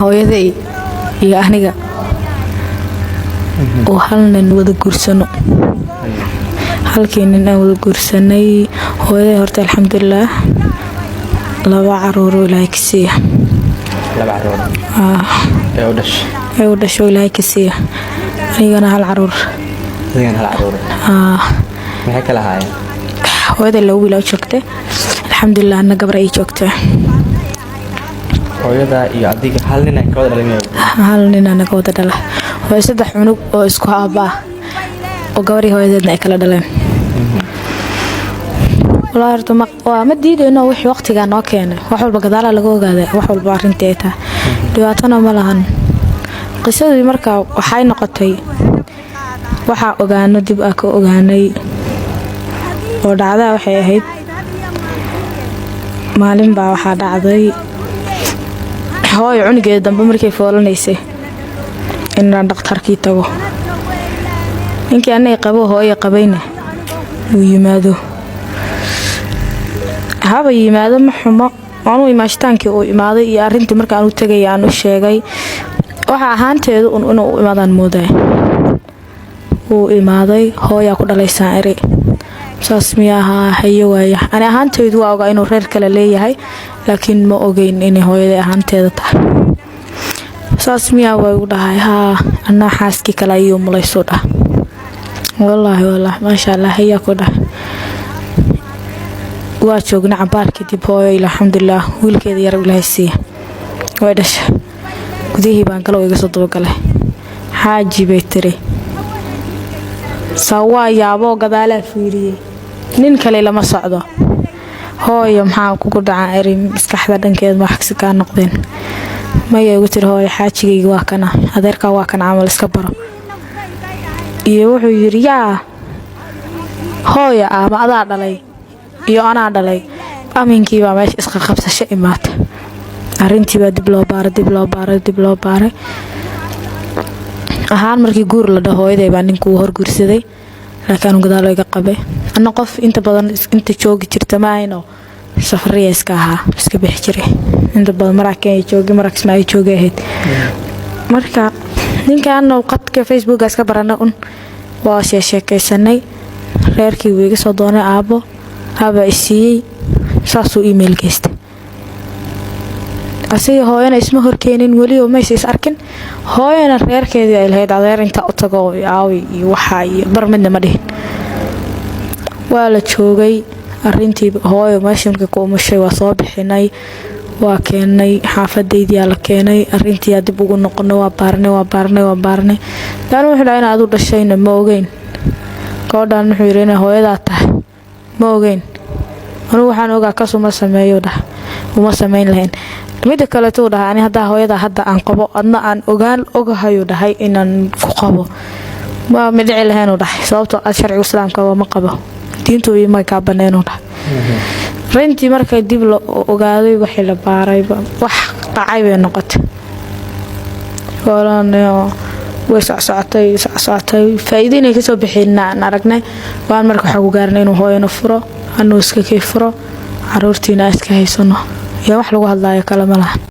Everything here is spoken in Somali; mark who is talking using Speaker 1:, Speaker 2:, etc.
Speaker 1: hooyaday iyo aniga oo hal nin wada guursano halkii nin aan wada guursanay hooyaday horta alxamdulillah laba caruur ilaahay ka siiya
Speaker 2: laba caruur ee u dhashay ilaahay ka siiya anigana hal caruur maxay kala haayeen hooyaday laba wiil oo joogtay alxamdulillah ana gabar ay joogtay hooyada iyo adiga hal nin ka wada dhaleen hal nin ana ka wada dhalay way saddex cunug oo isku aaba oo gabar iyo hooyadeedna ay kala dhaleen والله أرتو ما ديدو إنه وحي وقتي كان أوكينا وحول بقدر على جوجا ذا وحول بعرنتيتها دواتنا ملهن قصة دي مركا وحي نقطي وحا أوجانا دي بأكو أوجاني ودعدا وحي هيد معلم با وحا دعدي هو يعون جدا بمركي فولا نيسي إن عندك تركي تجو إنك أنا يقبو هو يقبينه ويمادو haba yimaado ma xumo aanu imaashtaankii oo imaaday iyo arintii marka aanu tagay aanu sheegay waxa ahaanteedu inuu imaadaan mooday uu imaaday hooya ku dhalaysan eri saas miyaha hayo waaya ani ahaanteedu waa ogaa inuu reer kale leeyahay laakiin ma ogeyn in hooyada ahaanteeda tahay saas miyaa way u dhahay ana xaaski kale iyo mulayso dhah wallahi ma sha Allah haya ku dhah واجوجنا عبارك دي بوي الحمد لله ويلكيد يا رب الهيسية ويدش كذيه بانكلو يقصدوا كله حاجي بيتري سوا يابو قبالة فيري نين كلي لما صعده هو يوم حاكو كود عائري مسكح بدن كذا ما حكس كان نقدين ما يقتل هو حاجي واكنا هذاك واكنا عمل اسكبره يروح يريا هو يا ما أضع علي iyo ana dhalay aminkii baa meesha iska qabsasho imaatay arintii baa dib loo baaray ahaan markii guur la dhaho hooyaday baa ninku hor guursaday laakiin uu gadaal iga qabay anna qof inta badan inta joogi jirta maayno safariya iska iska bixi jiray inta badan markay joogi markaa ay joogay marka ninkaan oo qadka Facebook iska barana waa sheekaysanay reerkii wiiga soo doonay aabo haba isii saasuu email geystay asiga hooyana isma horkeenin wali oo meesha arkin hooyana reerkeedii ay lahayd adeer inta u tago aawi iyo waxa iyo barmidna ma dhihin waa la joogay arintii hooyo meeshanka ku umushay waa soo bixinay waa keenay xaafadeydii la keenay arintii dib ugu noqonay waa baarnay dan wuxuu dhahay inaad u dhashayna ma ogeyn gabadhan wuxuu yiri in hooyada tahay ma ogeyn anu waxaan ogaa ka soo sameeyo uma sameyn lahayn mid kale tuu dhahay ani hadda hooyada hadda aan qabo adna aan ogahayo dhahay inaan ku qabo ma midci lahayn dhahay sababtoo ah sharciga islaamka ma qabo diintu ma ka baneenoo dhahay runtii markay dib loo ogaaday wixii la baaray wax qacay bay noqotay walaano وسعتي فايدين كسب بحنا نرجنا وأنا مركو حقو قارنين وهو ينفره أنو إسكا كيفره عرورتي ناس كهيسونه يا وحلو هالله يا كلام الله